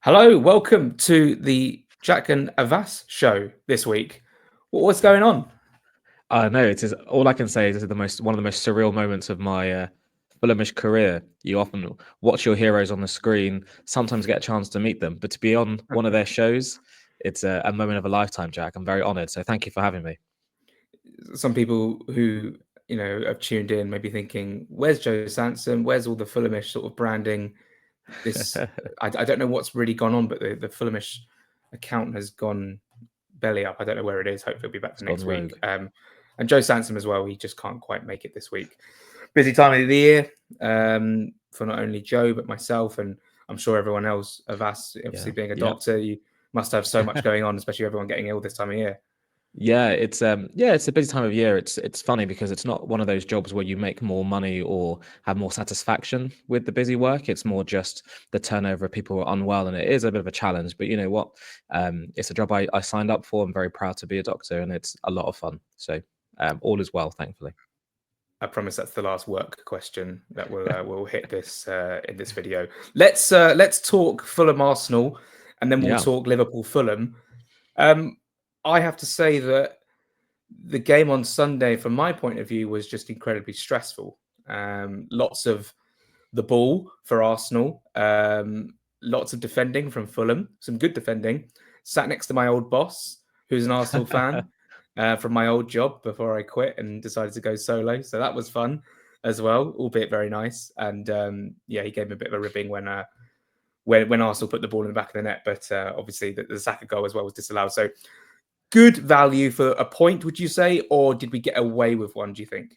Hello, welcome to the Jack and Avais show this week. What's going on? No, it is all I can say is this is one of the most surreal moments of my Fulhamish career. You often watch your heroes on the screen, sometimes get a chance to meet them, but to be on one of their shows, it's a moment of a lifetime, Jack. I'm very honoured, so thank you for having me. Some people who have tuned in may be thinking, "Where's Joe Sanson? Where's all the Fulhamish sort of branding?" This I don't know what's really gone on, but the Fulhamish account has gone belly up. I don't know where it is. Hopefully, it'll be back It's for gone next week. rogue. And Joe Sanson as well. He just can't quite make it this week. Busy time of the year for not only Joe but myself, and I'm sure everyone else. Of us, Yeah, obviously being a yeah. doctor, you must have so much going on, especially everyone getting ill this time of year. It's a busy time of year. It's funny because it's not one of those jobs where you make more money or have more satisfaction with the busy work. It's more just the turnover of people who are unwell, and it is a bit of a challenge. But you know what? It's a job I signed up for. I'm very proud to be a doctor, and it's a lot of fun. So all is well, thankfully. I promise that's the last work question that we'll hit this in this video. Let's talk Fulham Arsenal, and then we'll Yeah, talk Liverpool Fulham. Um, I have to say that the game on Sunday, from my point of view, was just incredibly stressful. Lots of the ball for Arsenal, lots of defending from Fulham, some good defending. Sat next to my old boss, who's an Arsenal fan from my old job before I quit and decided to go solo. So that was fun as well, albeit very nice. And yeah, he gave me a bit of a ribbing when Arsenal put the ball in the back of the net, but obviously the Saka goal as well was disallowed. So good value for a point, would you say, or did we get away with one? Do you think?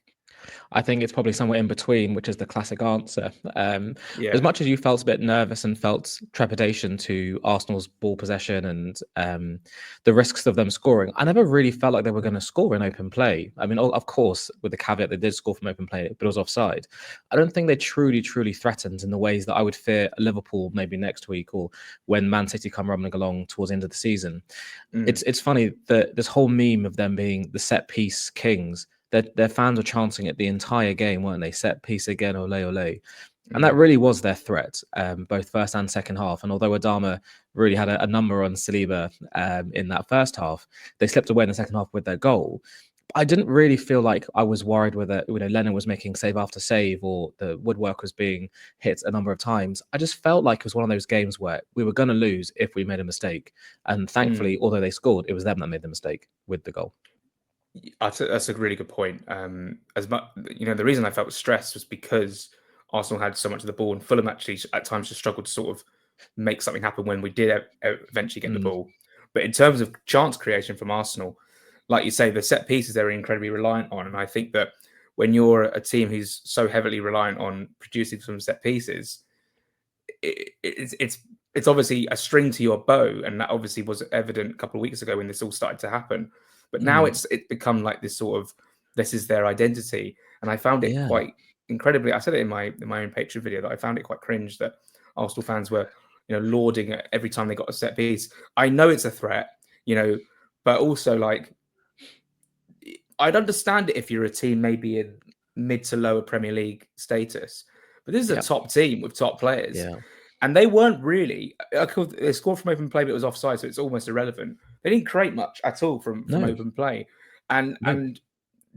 I think it's probably somewhere in between, which is the classic answer. As Yeah. much as you felt a bit nervous and felt trepidation to Arsenal's ball possession and the risks of them scoring, I never really felt like they were going to score in open play. I mean, of course, with the caveat they did score from open play, but it was offside. I don't think they truly threatened in the ways that I would fear Liverpool maybe next week or when Man City come rumbling along towards the end of the season. Mm. It's funny that this whole meme of them being the set piece kings, their fans were chanting it the entire game, weren't they? Set piece again, ole ole. And that Mm. really was their threat, both first and second half. And although Adama really had a number on Saliba in that first half, they slipped away in the second half with their goal. I didn't really feel like I was worried whether Lennon was making save after save or the woodwork was being hit a number of times. I just felt like it was one of those games where we were going to lose if we made a mistake. And Mm. thankfully, although they scored, it was them that made the mistake with the goal. That's a really good point. As much, the reason I felt stressed was because Arsenal had so much of the ball, and Fulham actually at times just struggled to sort of make something happen when we did eventually get the Mm, ball. But in terms of chance creation from Arsenal, like you say, the set pieces they're incredibly reliant on, and I think that when you're a team who's so heavily reliant on producing some set pieces, it's obviously a string to your bow, and that obviously was evident a couple of weeks ago when this all started to happen. But now mm. it's become like this sort of this is their identity, and I found it Yeah. quite incredibly. I said it in my own Patreon video that I found it quite cringe that Arsenal fans were lauding it every time they got a set piece. I know it's a threat, but also like I'd understand it if you're a team maybe in mid to lower Premier League status, but this is a Yep. top team with top players, Yeah. and they weren't really. They scored from open play, but it was offside, so it's almost irrelevant. They didn't create much at all from No. open play, and No. and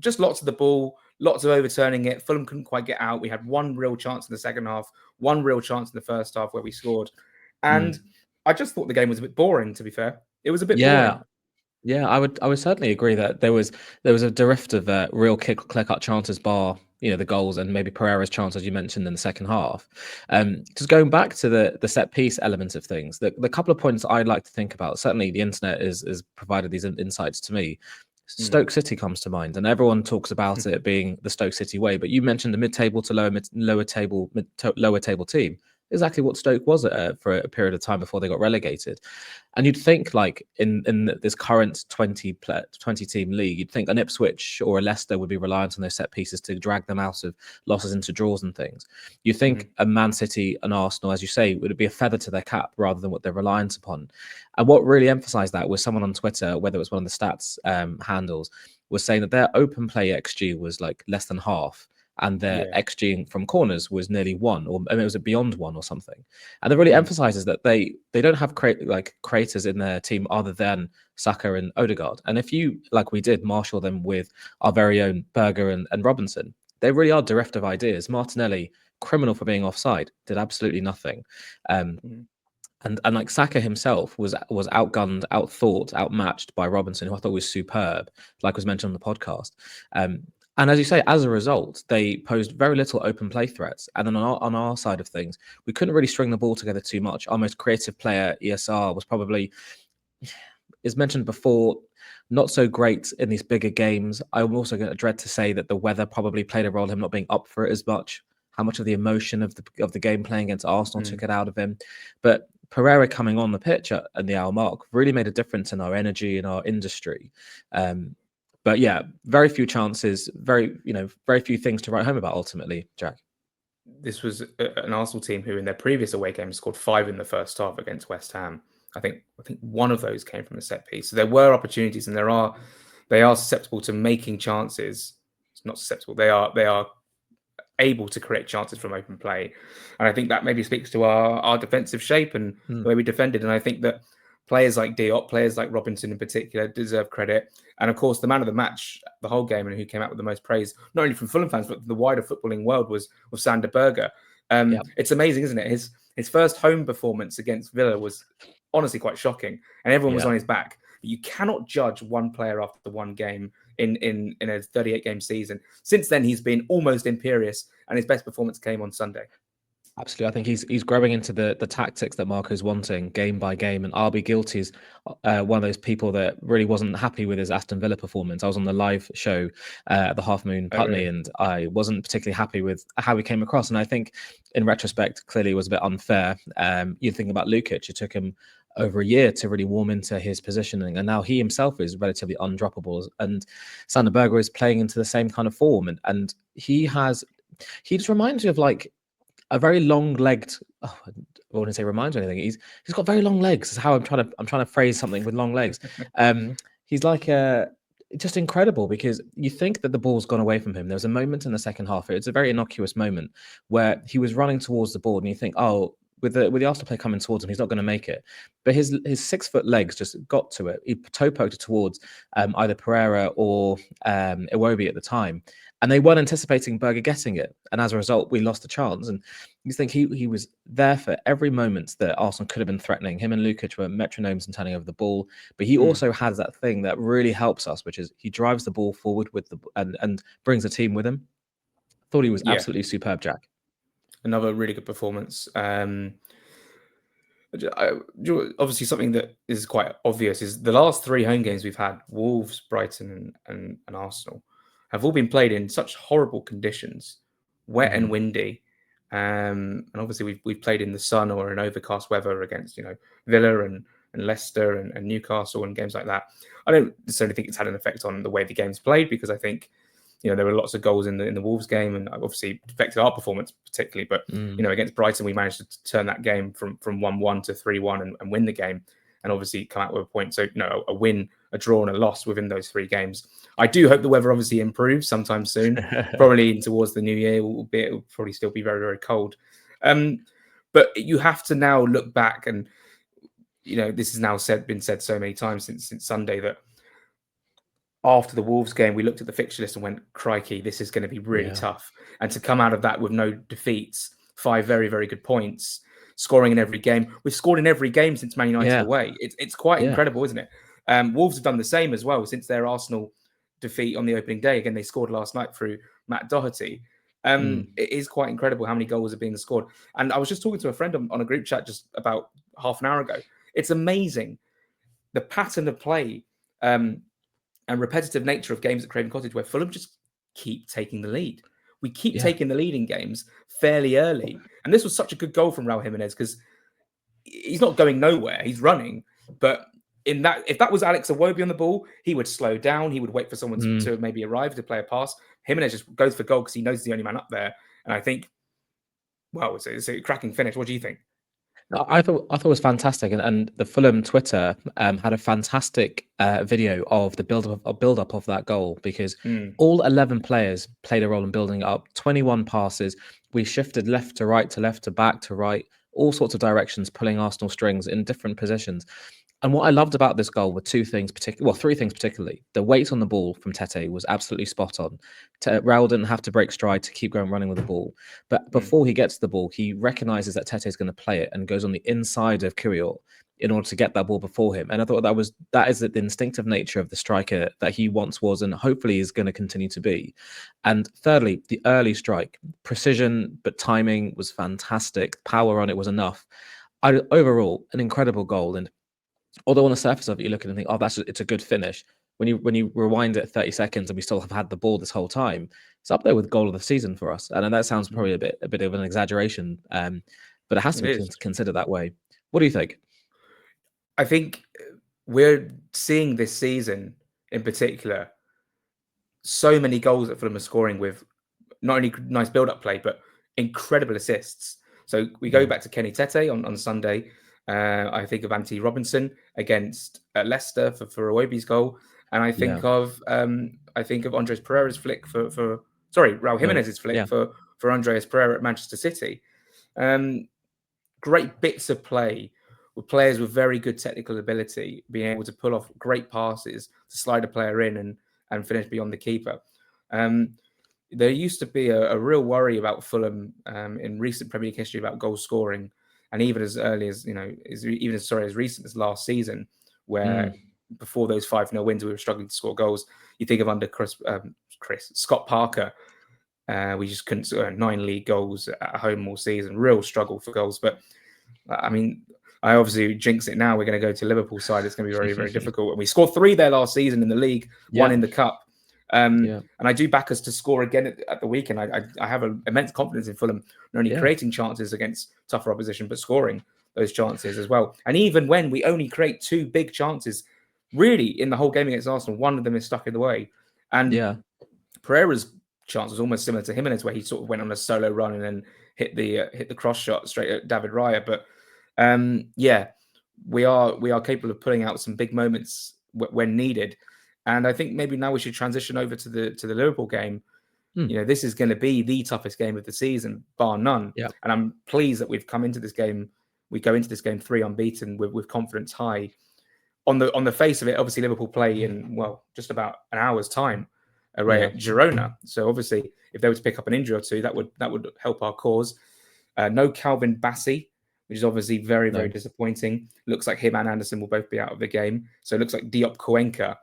just lots of the ball, lots of overturning it. Fulham couldn't quite get out. We had one real chance in the second half, one real chance in the first half where we scored, and Mm. I just thought the game was a bit boring. To be fair, it was a bit Yeah. boring. Yeah. I would certainly agree that there was a drift of real clear cut chances, bar the goals and maybe Pereira's chance as you mentioned in the second half. Just going back to the set piece element of things, the couple of points I'd like to think about. Certainly, the internet is provided these insights to me. Mm. Stoke City comes to mind, and everyone talks about it being the Stoke City way. But you mentioned the mid-table to lower table team. Exactly what Stoke was for a period of time before they got relegated. And you'd think, like in this current 20 team league, you'd think an Ipswich or a Leicester would be reliant on those set pieces to drag them out of losses into draws and things. You think Mm. a Man City and Arsenal, as you say, would be a feather to their cap rather than what they're reliant upon. And what really emphasized that was someone on Twitter, whether it was one of the stats handles, was saying that their open play XG was like less than half. and their Yeah. XG from corners was nearly 1, or I mean, it was beyond 1 or something. And it really emphasizes that they don't have creators in their team other than Saka and Odegaard. And if you, like we did, marshal them with our very own Berge and Robinson, they really are bereft of ideas. Martinelli, criminal for being offside, did absolutely nothing. And like Saka himself was outgunned, outthought, outmatched by Robinson, who I thought was superb, like was mentioned on the podcast. And as you say, as a result, they posed very little open play threats. And then on our side of things, we couldn't really string the ball together too much. Our most creative player, ESR, was probably, as mentioned before, not so great in these bigger games. I'm also going to dread to say that the weather probably played a role in him not being up for it as much. How much of the emotion of the game playing against Arsenal took it out of him. But Pereira coming on the pitch at the hour mark really made a difference in our energy, in our industry. But yeah, very few chances, very few things to write home about ultimately, Jack. This was an Arsenal team who in their previous away game scored 5 in the first half against West Ham. I think one of those came from a set piece. So there were opportunities, and they are susceptible to making chances. It's not susceptible. They are able to create chances from open play. And I think that maybe speaks to our defensive shape and the way we defended. And I think that players like Diop, players like Robinson in particular, deserve credit. And of course, the man of the match, the whole game, and who came out with the most praise, not only from Fulham fans, but the wider footballing world, was Sander Berge. It's amazing, isn't it? His first home performance against Villa was honestly quite shocking, and everyone was on his back. But you cannot judge one player after one game in a 38-game season. Since then, he's been almost imperious, and his best performance came on Sunday. Absolutely. I think he's growing into the tactics that Marco's wanting game by game. And I'll be guilty as one of those people that really wasn't happy with his Aston Villa performance. I was on the live show at the Half Moon Putney, and I wasn't particularly happy with how he came across. And I think in retrospect, clearly it was a bit unfair. You think about Lukic, it took him over a year to really warm into his positioning, and now he himself is relatively undroppable. And Sander Berge is playing into the same kind of form, and he just reminds you of like a very long-legged. I wouldn't say reminds me of anything. He's got very long legs. Is how I'm trying to phrase something with long legs. He's like just incredible, because you think that the ball's gone away from him. There was a moment in the second half. It's a very innocuous moment where he was running towards the ball, and you think, oh, with the Arsenal player coming towards him, he's not going to make it. But his 6-foot legs just got to it. He toe poked it towards either Pereira or Iwobi at the time, and they weren't anticipating Berge getting it. And as a result, we lost the chance. And you think he was there for every moment that Arsenal could have been threatening. Him and Lukic were metronomes and turning over the ball. But he also has that thing that really helps us, which is he drives the ball forward with and brings the team with him. Thought he was absolutely superb, Jack. Another really good performance. Obviously, something that is quite obvious is the last 3 home games we've had, Wolves, Brighton, and Arsenal, have all been played in such horrible conditions, wet and windy. And obviously, we've played in the sun or in overcast weather against Villa and Leicester and Newcastle and games like that. I don't necessarily think it's had an effect on the way the game's played, because I think there were lots of goals in the Wolves game, and obviously affected our performance particularly. But against Brighton, we managed to turn that game from 1-1 to 3-1 and win the game, and obviously come out with a point. So a win, a draw, and a loss within those 3 games. I do hope the weather obviously improves sometime soon, probably towards the new year. It'll probably still be very, very cold. But you have to now look back, and this has now been said so many times since Sunday, that after the Wolves game, we looked at the fixture list and went, crikey, this is going to be really tough. And to come out of that with no defeats, 5 very, very good points, scoring in every game. We've scored in every game since Man United away. It's quite incredible, isn't it? Wolves have done the same as well since their Arsenal defeat on the opening day. Again, they scored last night through Matt Doherty. It is quite incredible how many goals are being scored. And I was just talking to a friend on a group chat just about half an hour ago. It's amazing the pattern of play and repetitive nature of games at Craven Cottage, where Fulham just keep taking the lead. We keep taking the lead in games fairly early. And this was such a good goal from Raul Jimenez, because he's not going nowhere. He's running. But if that was Alex Iwobi on the ball, he would slow down. He would wait for someone to maybe arrive to play a pass. Jimenez just goes for goal because he knows he's the only man up there. And I think, well, it's a cracking finish. What do you think? I thought it was fantastic, and the Fulham Twitter had a fantastic video of the build up of that goal, because Mm, all 11 players played a role in building it up. 21 passes. We shifted left to right, to left to back to right, all sorts of directions, pulling Arsenal strings in different positions. And what I loved about this goal were three things particularly. The weight on the ball from Tete was absolutely spot on. Raul didn't have to break stride to keep going running with the ball. But mm. before he gets the ball, he recognizes that Tete is going to play it and goes on the inside of Kyrgios in order to get that ball before him. And I thought that is the instinctive nature of the striker that he once was, and hopefully is going to continue to be. And thirdly, the early strike, precision, but timing was fantastic. Power on it was enough. Overall, an incredible goal. And although on the surface of it, you look at it and think, "Oh, it's a good finish." When you rewind it 30 seconds and we still have had the ball this whole time, it's up there with goal of the season for us. And that sounds probably a bit of an exaggeration, but it has to It be is. considered that way. What do you think? I think we're seeing this season in particular so many goals that Fulham are scoring with not only nice build-up play, but incredible assists. So we go Yeah, back to Kenny Tete on Sunday. I think of Anthony Robinson against Leicester for Iwobi's goal, and yeah, I think of Andres Pereira's flick for sorry, Raul no, Jimenez's flick yeah, for Andreas Pereira at Manchester City. Um, Great bits of play with players with very good technical ability, being able to pull off great passes to slide a player in and finish beyond the keeper. Um, there used to be a real worry about Fulham in recent Premier League history about goal scoring, and even as early as as recent as last season, where mm, before those 5-0 wins, we were struggling to score goals. You think of under Scott Parker, we just couldn't score 9 league goals at home all season. Real struggle for goals, but I mean, I obviously jinx it now. We're going to go to Liverpool side. It's going to be very, very difficult. And we scored 3 there last season in the league, 1 yeah, in the cup. yeah, And I do back us to score again at the weekend. I have an immense confidence in Fulham, not only yeah, creating chances against tougher opposition, but scoring those chances as well. And even when we only create 2 big chances, really in the whole game against Arsenal, one of them is stuck in the way. And yeah, Pereira's chance was almost similar to Jimenez, where he sort of went on a solo run and then hit the cross shot straight at David Raya. But yeah, we are capable of pulling out some big moments when needed. And I think maybe now we should transition over to the Liverpool game. mm, This is going to be the toughest game of the season, bar none. yeah, And I'm pleased that we've come into this game. We go into this game 3 unbeaten with confidence high. On the face of it, obviously Liverpool play in just about an hour's time away yeah, at Girona. So obviously, if they were to pick up an injury or two, that would help our cause. No Calvin Bassey, which is obviously very, very no, disappointing. Looks like him and Anderson will both be out of the game. So it looks like Diop Cuenca,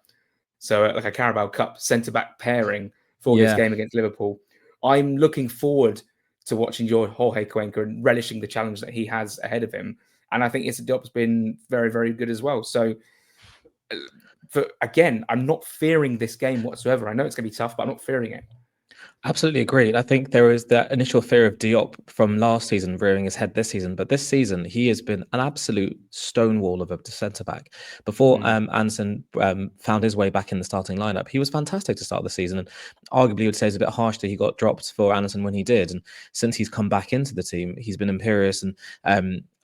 so like a Carabao Cup centre back pairing for this yeah. game against Liverpool. I'm looking forward to watching Jorge Cuenca and relishing the challenge that he has ahead of him. And I think Issa Diop's been very, very good as well. So again, I'm not fearing this game whatsoever. I know it's going to be tough, but I'm not fearing it. Absolutely agreed. I think there was that initial fear of Diop from last season rearing his head this season, but this season he has been an absolute stonewall of a centre back. Before Anderson found his way back in the starting lineup, he was fantastic to start the season, and arguably would say it's a bit harsh that he got dropped for Anderson when he did. And since he's come back into the team, he's been imperious. And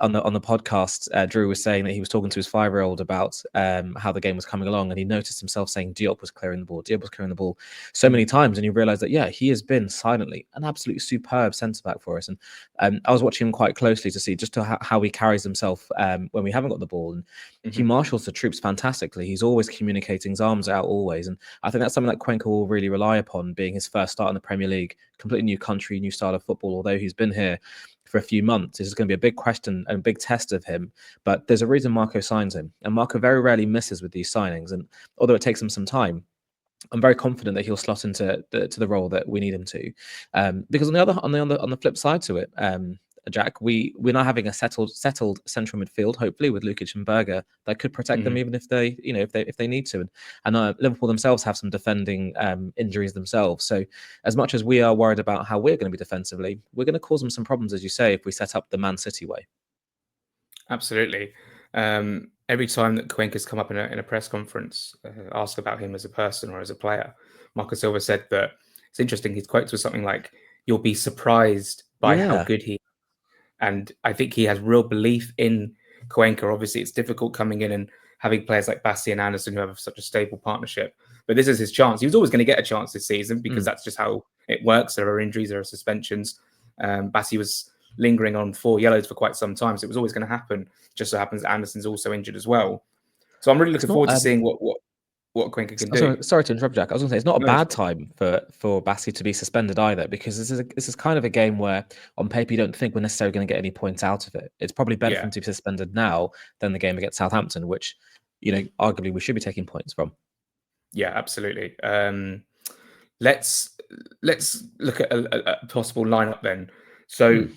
on the podcast, Drew was saying that he was talking to his 5-year-old about how the game was coming along, and he noticed himself saying Diop was clearing the ball, Diop was clearing the ball so many times, and you realise that he has been silently an absolutely superb centre back for us. And I was watching him quite closely to see just how he carries himself when we haven't got the ball, and he marshals the troops fantastically. He's always communicating, his arms out always, and I think that's something that Cuenca will really rely upon, being his first start in the Premier League, completely new country, new style of football. Although he's been here for a few months, this is going to be a big question and a big test of him. But there's a reason Marco signs him, and Marco very rarely misses with these signings. And although it takes him some time, I'm very confident that he'll slot into the role that we need him to. Because on the flip side to it, Jack, we're now having a settled central midfield, hopefully with Lukic and Berger, that could protect them even if they if they need to. And Liverpool themselves have some defending injuries themselves. So as much as we are worried about how we're going to be defensively, we're going to cause them some problems, as you say, if we set up the Man City way. Absolutely. Every time that Cuenca's come up in a press conference, asked about him as a person or as a player, Marco Silva said that it's interesting. His quotes were something like, "You'll be surprised by how Yeah, good he." And I think he has real belief in Cuenca. Obviously, it's difficult coming in and having players like Bassi and Anderson who have such a stable partnership. But this is his chance. He was always going to get a chance this season because that's just how it works. There are injuries, there are suspensions. Bassi was lingering on 4 yellows for quite some time, so it was always going to happen. Just so happens that Anderson's also injured as well. So I'm really looking forward to seeing what Cuenca can do. Sorry to interrupt, Jack. I was going to say it's not a No, bad time for Bassi to be suspended either, because this is kind of a game where on paper you don't think we're necessarily going to get any points out of it. It's probably better for him to be suspended now than the game against Southampton, which arguably we should be taking points from. Yeah, absolutely. Let's look at a possible lineup then. So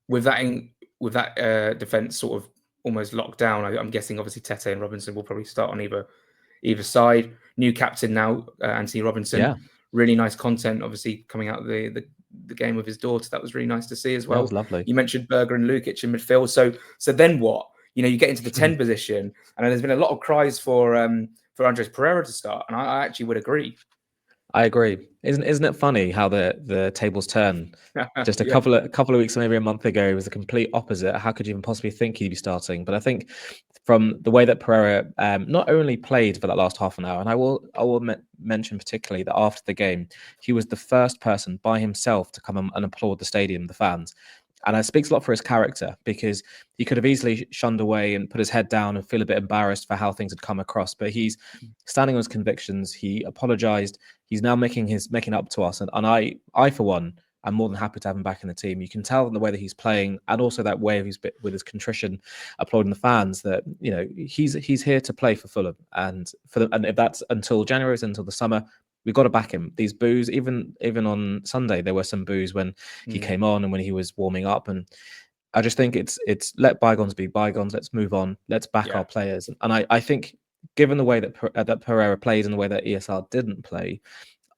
with that defense sort of almost locked down, I'm guessing obviously Tete and Robinson will probably start on either side. New captain now, Anthony Robinson. Yeah. Really nice content, obviously coming out of the game with his daughter. That was really nice to see as well. That was lovely. You mentioned Berge and Lukic in midfield. So then what? You get into the 10 position, and there's been a lot of cries for Andres Pereira to start, and I actually would agree. I agree. Isn't it funny how the tables turn? Just a couple of weeks, maybe a month ago, it was the complete opposite. How could you even possibly think he'd be starting? But I think from the way that Pereira not only played for that last half an hour, and I will mention particularly that after the game, he was the first person by himself to come and applaud the stadium, the fans. And it speaks a lot for his character, because he could have easily shunned away and put his head down and feel a bit embarrassed for how things had come across. But he's standing on his convictions. He apologized. He's now making up to us. And I for one, I'm more than happy to have him back in the team. You can tell in the way that he's playing, and also that way with his contrition, applauding the fans, that he's here to play for Fulham, and if that's until January, until the summer. We've got to back him. These boos, even on Sunday, there were some boos when he came on and when he was warming up. And I just think it's let bygones be bygones. Let's move on. Let's back our players. And I think, given the way that Pereira played and the way that ESR didn't play,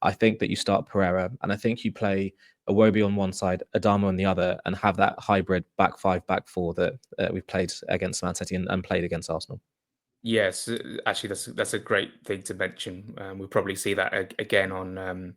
I think that you start Pereira, and I think you play Iwobi on one side, Adama on the other, and have that hybrid back 5, back 4 that we've played against Man City and played against Arsenal. Yes, actually, that's a great thing to mention. We'll probably see that again on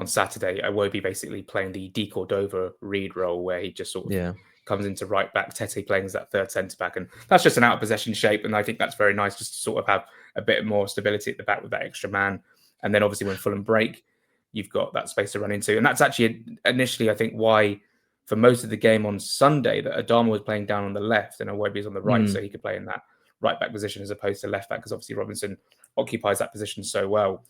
Saturday. Iwobi basically playing the De Cordova Reed role, where he just sort of comes into right back, Tete playing as that third centre back, and that's just an out of possession shape, and I think that's very nice, just to sort of have a bit more stability at the back with that extra man. And then obviously when Fulham break, you've got that space to run into, and that's actually initially, I think, why for most of the game on Sunday that Adama was playing down on the left and Iwobi is on the right, so he could play in that right back position as opposed to left back, because obviously Robinson occupies that position so well.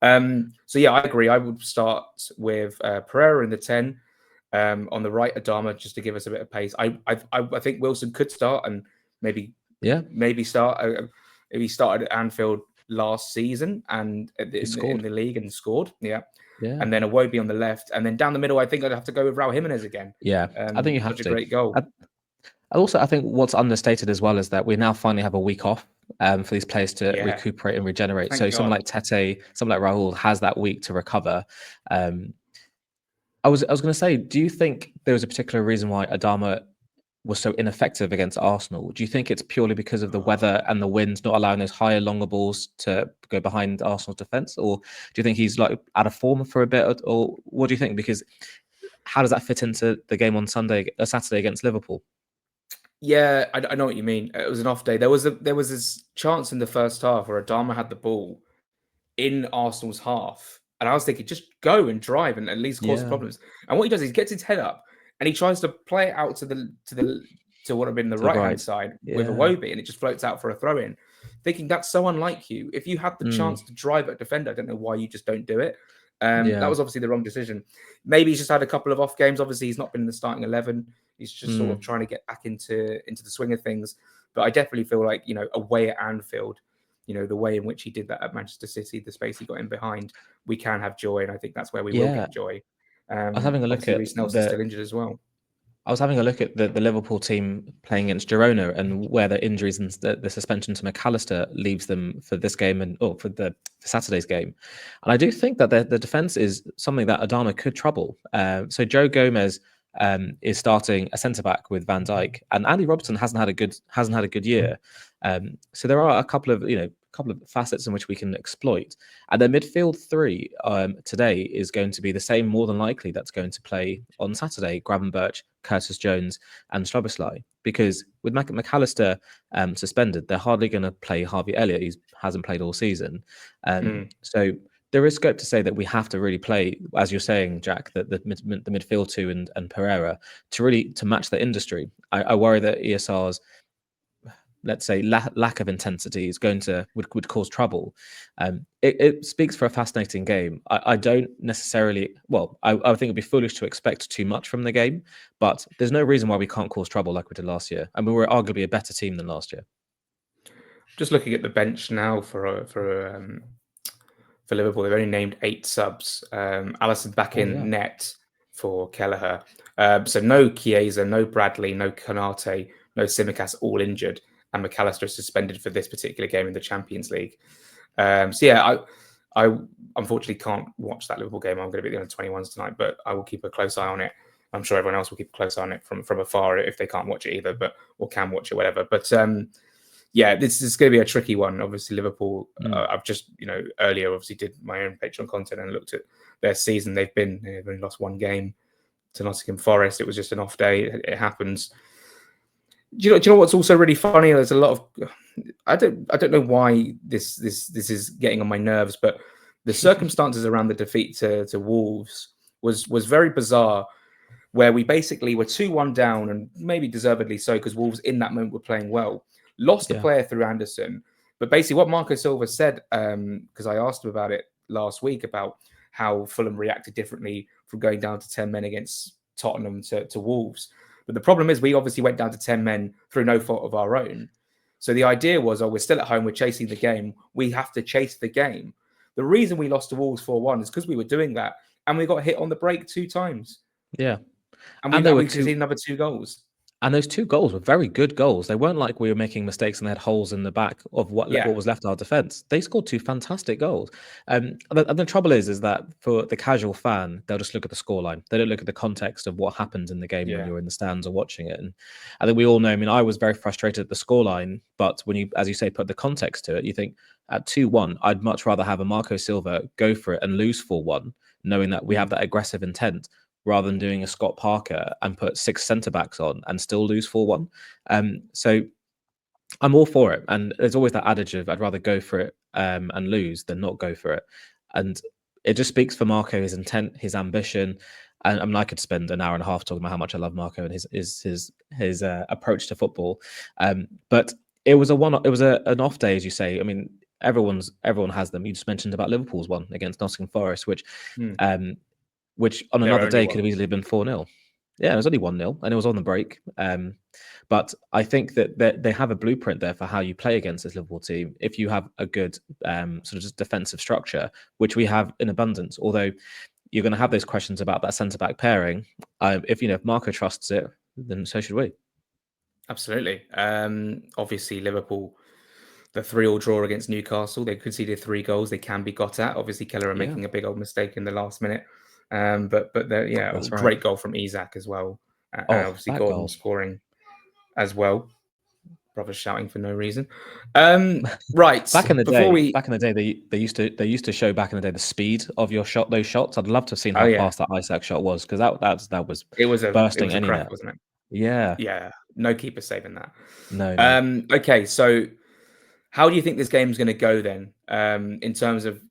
So yeah, I agree. I would start with Pereira in the 10, on the right Adama, just to give us a bit of pace. I think Wilson could start, and maybe start. He started at Anfield last season and in the league and scored. And then Iwobi on the left, and then down the middle, I think I'd have to go with Raul Jimenez again. I think you have such a great goal. Also, I think what's understated as well is that we now finally have a week off for these players to recuperate and regenerate. Thank God. Someone like Tete, someone like Raul has that week to recover. I was going to say, do you think there was a particular reason why Adama was so ineffective against Arsenal? Do you think it's purely because of the weather and the wind not allowing those higher, longer balls to go behind Arsenal's defence? Or do you think he's like out of form for a bit? Or what do you think? Because how does that fit into the game on Saturday against Liverpool? Yeah, I know what you mean. It was an off day. There was this chance in the first half where Adama had the ball in Arsenal's half, and I was thinking, just go and drive and at least cause problems. And what he does is he gets his head up and he tries to play it out to what would have been the right hand side with Iwobi, and it just floats out for a throw in. Thinking that's so unlike you. If you had the chance to drive at defender, I don't know why you just don't do it. That was obviously the wrong decision. Maybe he's just had a couple of off games. Obviously, he's not been in the starting 11. He's just sort of trying to get back into the swing of things. But I definitely feel like, away at Anfield, the way in which he did that at Manchester City, the space he got in behind, we can have joy, and I think that's where we will get joy. I was having a look at Reece Nelson's still injured as well. I was having a look at the Liverpool team playing against Girona, and where the injuries and the suspension to McAllister leaves them for this game for Saturday's game. And I do think that the defence is something that Adama could trouble. So Joe Gomez is starting a centre back with Van Dijk, and Andy Robertson hasn't had a good year. So there are a couple of couple of facets in which we can exploit. And the midfield three today is going to be the same, more than likely, that's going to play on Saturday: Gravenberch, Curtis Jones, and Szoboszlai. Because with McAllister suspended, they're hardly going to play Harvey Elliott. He hasn't played all season. So there is scope to say that we have to really play, as you're saying, Jack, that the midfield two and Pereira to match the industry. I worry that ESR's, let's say, lack of intensity is would cause trouble. It speaks for a fascinating game. I don't necessarily, I think it'd be foolish to expect too much from the game, but there's no reason why we can't cause trouble like we did last year. And we were arguably a better team than last year. Just looking at the bench now for Liverpool, they've only named 8 subs. Alisson back in net for Kelleher. So no Chiesa, no Bradley, no Konate, no Tsimikas, all injured, and McAllister is suspended for this particular game in the Champions League. I unfortunately can't watch that Liverpool game. I'm going to be at the under-21s tonight, but I will keep a close eye on it. I'm sure everyone else will keep a close eye on it from afar if they can't watch it either, or can watch it, whatever. But this is going to be a tricky one. Obviously, Liverpool, I've just, earlier obviously did my own Patreon content and looked at their season. They've only lost 1 game to Nottingham Forest. It was just an off day. It happens. Do you know what's also really funny? There's a lot of, I don't know why this is getting on my nerves, but the circumstances around the defeat to Wolves was very bizarre, where we basically were 2-1 down, and maybe deservedly so, because Wolves in that moment were playing well. Lost a player through Anderson, but basically what Marco Silva said, because I asked him about it last week, about how Fulham reacted differently from going down to 10 men against Tottenham to Wolves. But the problem is we obviously went down to 10 men through no fault of our own. So the idea was, we're still at home, we're chasing the game, we have to chase the game. The reason we lost to Wolves 4-1 is because we were doing that, and we got hit on the break 2 times. Yeah. And we conceded another 2 goals. And those 2 goals were very good goals. They weren't like we were making mistakes and they had holes in the back of what was left of our defence. They scored 2 fantastic goals. And the trouble is that for the casual fan, they'll just look at the scoreline. They don't look at the context of what happened in the game when you're in the stands or watching it. And I think we all know, I was very frustrated at the scoreline, but when you, as you say, put the context to it, you think at 2-1, I'd much rather have a Marco Silva go for it and lose 4-1, knowing that we have that aggressive intent, rather than doing a Scott Parker and put 6 centre-backs on and still lose 4-1. So I'm all for it. And there's always that adage of I'd rather go for it and lose than not go for it. And it just speaks for Marco, his intent, his ambition. And I could spend an hour and a half talking about how much I love Marco and his approach to football. But it was an off day, as you say. Everyone has them. You just mentioned about Liverpool's one against Nottingham Forest, which on another day could have easily been 4-0. Yeah, it was only 1-0, and it was on the break. But I think that they have a blueprint there for how you play against this Liverpool team if you have a good sort of just defensive structure, which we have in abundance. Although you're going to have those questions about that centre-back pairing. If Marco trusts it, then so should we. Absolutely. Obviously, Liverpool, the 3-3 draw against Newcastle, they conceded 3 goals. They can be got at. Obviously, Keller making a big old mistake in the last minute. But great goal from Isak as well. And obviously Gordon scoring as well. Brothers shouting for no reason. Right. Back in the day, they used to show back in the day the speed of your shot. Those shots, I'd love to have seen how fast that Isak shot was, because that was bursting any net, wasn't it? Yeah. No keeper saving that. No. Okay, so how do you think this game's going to go then? In terms of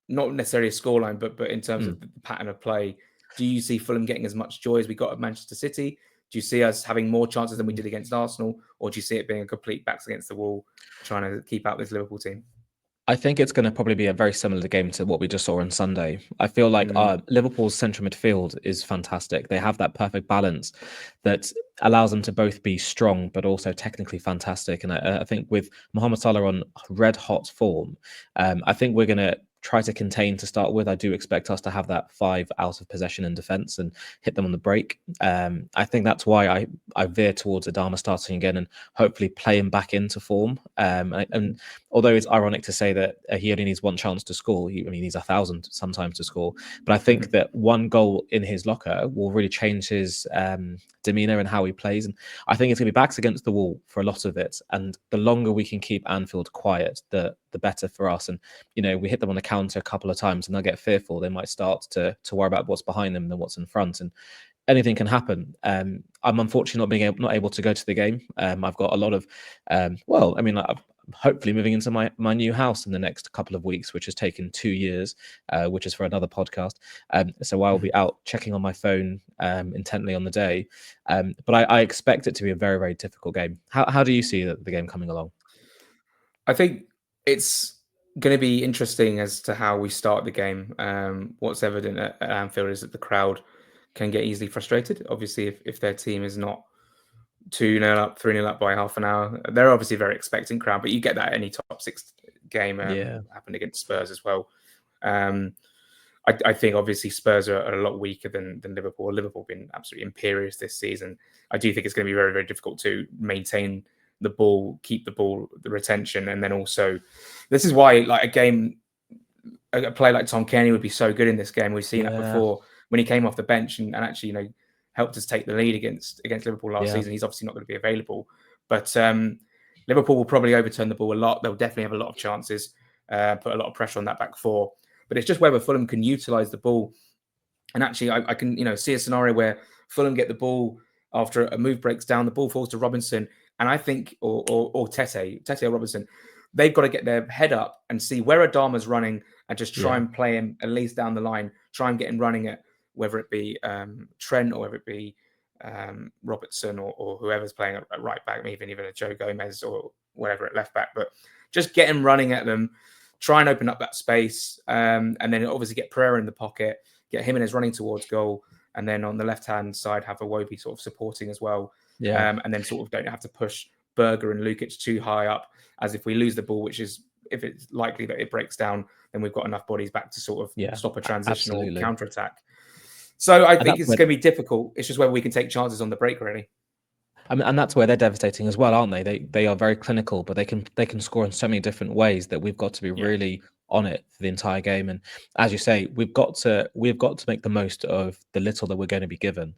not necessarily a scoreline, but in terms of the pattern of play, do you see Fulham getting as much joy as we got at Manchester City? Do you see us having more chances than we did against Arsenal, or do you see it being a complete backs against the wall, trying to keep out this Liverpool team? I think it's going to probably be a very similar game to what we just saw on Sunday. I feel like Liverpool's central midfield is fantastic. They have that perfect balance that allows them to both be strong, but also technically fantastic. And I think with Mohamed Salah on red hot form, I think we're going to try to contain to start with. I do expect us to have that 5 out of possession in defence and hit them on the break. I think that's why I veer towards Adama starting again and hopefully play him back into form. And although it's ironic to say that he only needs one chance to score, he needs 1,000 sometimes to score. But I think that one goal in his locker will really change his demeanour and how he plays. And I think it's going to be backs against the wall for a lot of it. And the longer we can keep Anfield quiet, the better for us. And we hit them on the counter a couple of times and they'll get fearful. They might start to worry about what's behind them than what's in front. And anything can happen. I'm unfortunately not able to go to the game. I've got a lot of, I'm hopefully moving into my new house in the next couple of weeks, which has taken 2 years, which is for another podcast. So I'll be out checking on my phone intently on the day. But I expect it to be a very, very difficult game. How do you see the game coming along? I think it's going to be interesting as to how we start the game. What's evident at Anfield is that the crowd can get easily frustrated. Obviously, if their team is not 2-0 up, 3-0 up by half an hour, they're obviously a very expectant crowd, but you get that at any top 6 game. Happened against Spurs as well. I think obviously Spurs are a lot weaker than Liverpool. Liverpool have been absolutely imperious this season. I do think it's going to be very, very difficult to maintain the ball, keep the ball, the retention, and then also this is why a player like Tom Kenny would be so good in this game. We've seen that before when he came off the bench and actually helped us take the lead against Liverpool last season. He's obviously not going to be available, but Liverpool will probably overturn the ball a lot. They'll definitely have a lot of chances, put a lot of pressure on that back four. But it's just whether Fulham can utilise the ball. And actually, I can see a scenario where Fulham get the ball after a move breaks down, the ball falls to Robinson, and I think or Tete or Robinson, they've got to get their head up and see where Adama's running and just try and play him at least down the line. Try and get him running at whether it be Trent or whether it be Robertson or whoever's playing at right back, even a Joe Gomez or whatever at left back. But just get him running at them, try and open up that space, and then obviously get Pereira in the pocket, get Jimenez running towards goal, and then on the left-hand side have Iwobi sort of supporting as well. And then sort of don't have to push Berge and Lukic too high up, as if we lose the ball, which is, if it's likely that it breaks down, then we've got enough bodies back to sort of stop a transitional counter-attack. So I think it's going to be difficult. It's just whether we can take chances on the break, really. And that's where they're devastating as well, aren't they? They are very clinical, but they can score in so many different ways that we've got to be really on it for the entire game. And as you say, we've got to make the most of the little that we're going to be given.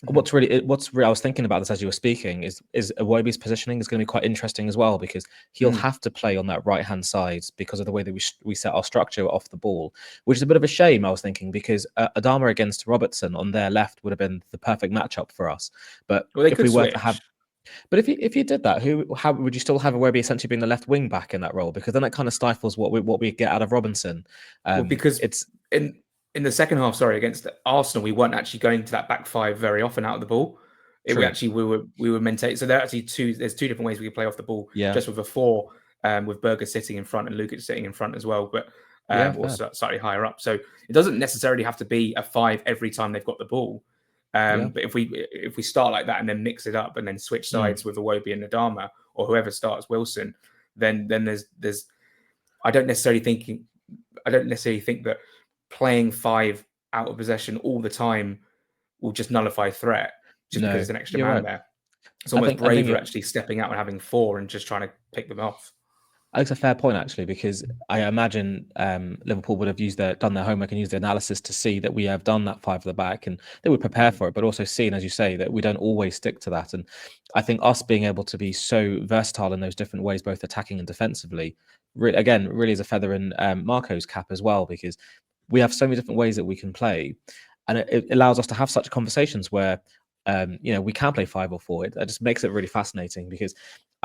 What's really I was thinking about this as you were speaking is Iwobi's positioning is going to be quite interesting as well, because he'll have to play on that right hand side because of the way that we set our structure off the ball, which is a bit of a shame, I was thinking, because Adama against Robertson on their left would have been the perfect matchup for us. But if we were to have But if you did that, how would you still have Iwobi essentially being the left wing back in that role? Because then it kind of stifles what we get out of Robinson. Because it's in the second half, against Arsenal, we weren't actually going to that back five very often out of the ball. We were maintaining. So there's two different ways we could play off the ball. Just with a four, with Berge sitting in front and Lukic sitting in front as well, but also slightly higher up. So it doesn't necessarily have to be a five every time they've got the ball. But if we start like that and then mix it up and then switch sides with Iwobi and Adama or whoever starts Wilson, then there's I don't necessarily think that playing five out of possession all the time will just nullify threat just because it's an extra man there. It's almost braver actually stepping out and having four and just trying to pick them off. I think it's a fair point, actually, because I imagine Liverpool would have done their homework and used the analysis to see that we have done that five at the back, and they would prepare for it, but also seeing, as you say, that we don't always stick to that. And I think us being able to be so versatile in those different ways, both attacking and defensively, really is a feather in Marco's cap as well, because we have so many different ways that we can play, and it allows us to have such conversations where we can play 5 or 4. It just makes it really fascinating, because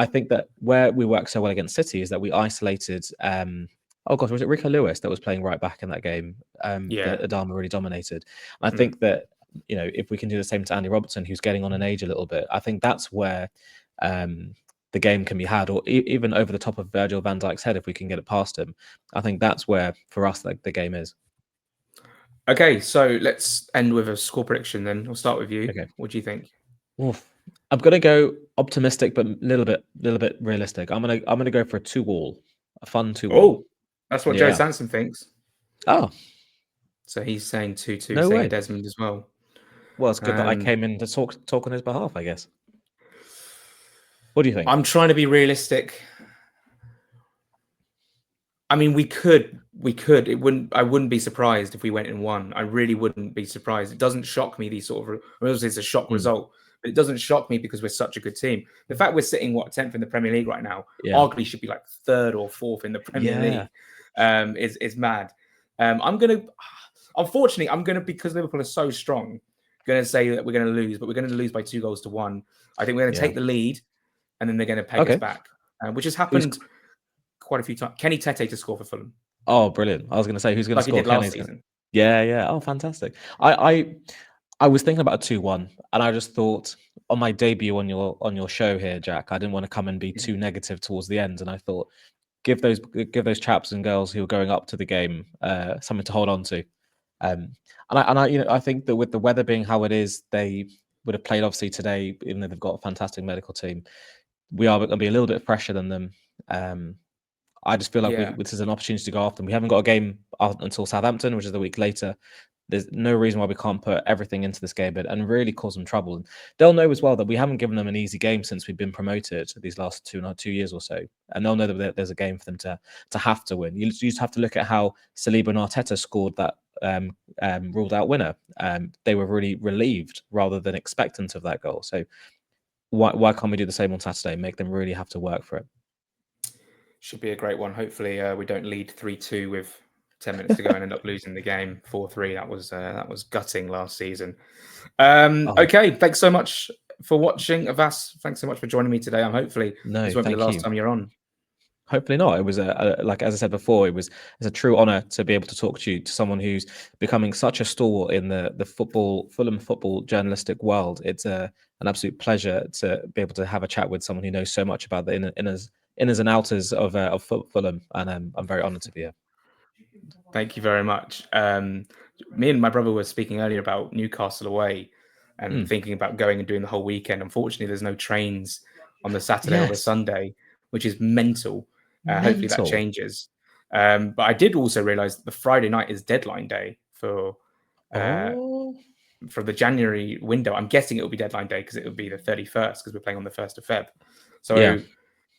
I think that where we work so well against City is that we isolated. Was it Rico Lewis that was playing right back in that game? That Adama really dominated. And I think that if we can do the same to Andy Robertson, who's getting on in age a little bit, I think that's where the game can be had, or even over the top of Virgil van Dijk's head if we can get it past him. I think that's where for us the game is. Okay, so let's end with a score prediction then. We'll start with you. Okay. What do you think? Oof. I'm gonna go optimistic, but a little bit realistic. I'm gonna go for a 2-2, a fun 2-2. Oh, That's what Joe Yeah. Sanson thinks. Oh, So he's saying 2-2, no saying a way. Desmond as well. Well, it's good that I came in to talk on his behalf, I guess. What do you think? I'm trying to be realistic. I mean, we could. It wouldn't. I wouldn't be surprised if we went and won. I really wouldn't be surprised. It doesn't shock me. These sort of. Obviously, it's a shock Mm, result, but it doesn't shock me because we're such a good team. The fact we're sitting 10th in the Premier League right now, yeah. arguably should be like 3rd or 4th in the Premier Yeah. League. Is mad. I'm gonna. Unfortunately, I'm gonna, because Liverpool are so strong, gonna say that we're gonna lose, but we're gonna lose by 2-1. I think we're gonna Yeah. take the lead, and then they're gonna peg us back, which has happened quite a few times. Kenny Tete to score for Fulham, Oh, brilliant. I was going to say, who's going to like he score? did last Kenny's going to. season. Yeah, yeah. Oh, fantastic. I was thinking about a 2-1, and I just thought on my debut on your show here, Jack, I didn't want to come and be too negative towards the end, and I thought give those chaps and girls who are going up to the game something to hold on to. I think that with the weather being how it is, they would have played obviously today, even though they've got a fantastic medical team. We are going to be a little bit fresher than them. I just feel like Yeah, this is an opportunity to go after them. We haven't got a game until Southampton, which is the week later. There's no reason why we can't put everything into this game and really cause them trouble. And they'll know as well that we haven't given them an easy game since we've been promoted these last 2 years or so. And they'll know that there's a game for them to have to win. You just have to look at how Saliba and Arteta scored that ruled out winner. They were really relieved rather than expectant of that goal. So why can't we do the same on Saturday? Make them really have to work for it. should be a great one. Hopefully, we don't lead 3-2 with 10 minutes to go and end up losing the game 4-3. That was gutting last season. Okay, thanks so much for watching, Avais. Thanks so much for joining me today. Hopefully this won't be the last time you're on. Hopefully not. It was like as I said before, it's a true honor to be able to talk to you, to someone who's becoming such a stalwart in the Fulham football journalistic world. It's an absolute pleasure to be able to have a chat with someone who knows so much about the inners and outers of Fulham, and I'm very honored to be here. Thank you very much. Me and my brother were speaking earlier about Newcastle away and thinking about going and doing the whole weekend. Unfortunately, there's no trains on the Saturday or the Yes, Sunday, which is mental. Hopefully that mental. changes. But I did also realize that the Friday night is deadline day for Oh, the January window. I'm guessing it will be deadline day because it will be the 31st because we're playing on the 1st of Feb. So yeah.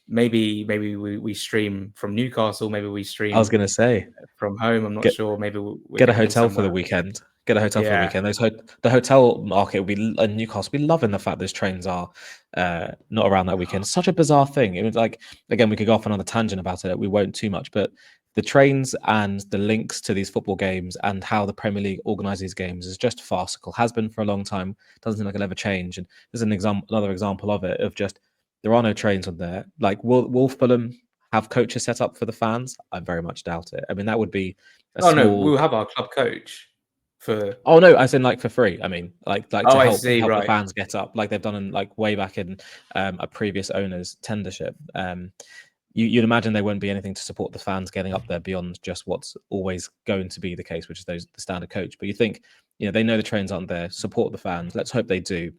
maybe we stream from Newcastle. Maybe we I was stream gonna say from home. I'm not get sure. Maybe we're get a going to be hotel for the somewhere. weekend. Get a hotel for the Yeah. weekend. The hotel market will be in Newcastle. Be loving the fact those trains are not around that weekend. It's such a bizarre thing. It was like, again, we could go off on another tangent about it. We won't too much, but the trains and the links to these football games and how the Premier League organises games is just farcical. Has been for a long time. Doesn't seem like it'll ever change. And there's another example of it, of just there are no trains on there. Like, will Fulham have coaches set up for the fans? I very much doubt it. I mean, that would be a Oh no, small. we'll have our club coach for. Oh no, as in like for free. I mean, like Oh, to I help see. the Right. fans get up, like they've done in like way back in a previous owner's tendership. You'd imagine there won't be anything to support the fans getting up there beyond just what's always going to be the case, which is the standard coach. But you think, they know the trains aren't there. Support the fans. Let's hope they do.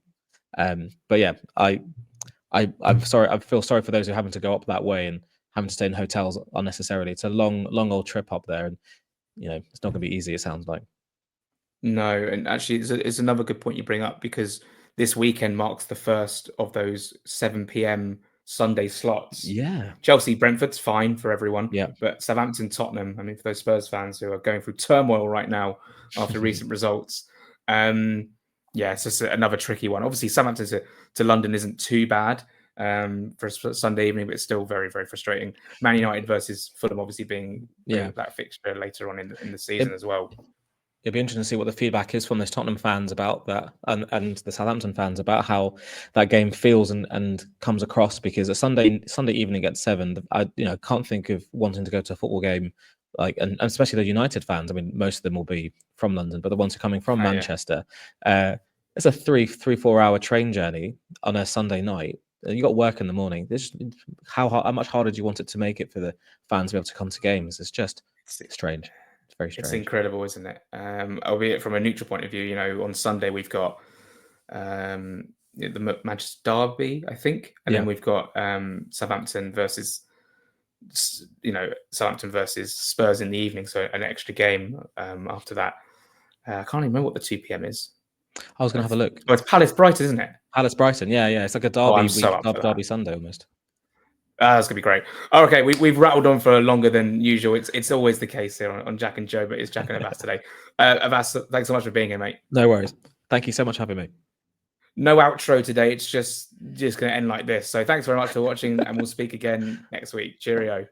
But yeah, I'm sorry. I feel sorry for those who are having to go up that way and having to stay in hotels unnecessarily. It's a long old trip up there, and it's not going to be easy. It sounds like. No, and actually, it's another good point you bring up because this weekend marks the first of those 7 p.m. Sunday slots. Yeah. Chelsea, Brentford's fine for everyone, Yeah. but Southampton, Tottenham. I mean, for those Spurs fans who are going through turmoil right now after recent results, yeah, it's just another tricky one. Obviously, Southampton to London isn't too bad for a Sunday evening, but it's still very, very frustrating. Man United versus Fulham, obviously being that fixture later on in the season as well. It'd be interesting to see what the feedback is from those Tottenham fans about that, and the Southampton fans about how that game feels and comes across. Because a Sunday evening at 7, I can't think of wanting to go to a football game, like, and especially the United fans. I mean, most of them will be from London, but the ones who are coming from Manchester, it's a 3-4 hour train journey on a Sunday night. You got work in the morning. How much harder do you want it to make it for the fans to be able to come to games? It's just strange. It's very strange. It's incredible, isn't it? Albeit from a neutral point of view, on Sunday we've got the Manchester Derby, I think, and then we've got Southampton versus Southampton versus Spurs in the evening, so an extra game after that. I can't even remember what the 2 p.m. is. I was going to have a look. Oh, it's Palace Brighton, isn't it? Palace Brighton, yeah. It's like a Oh, derby I'm so week, up for that. derby Sunday almost. That's gonna be great. Oh, okay, we've rattled on for longer than usual. It's always the case here on Jack and Joe, but it's Jack and Avais today. Avais, thanks so much for being here, mate. No worries. Thank you so much for having me. No outro today. It's just going to end like this. So thanks very much for watching, and we'll speak again next week. Cheerio.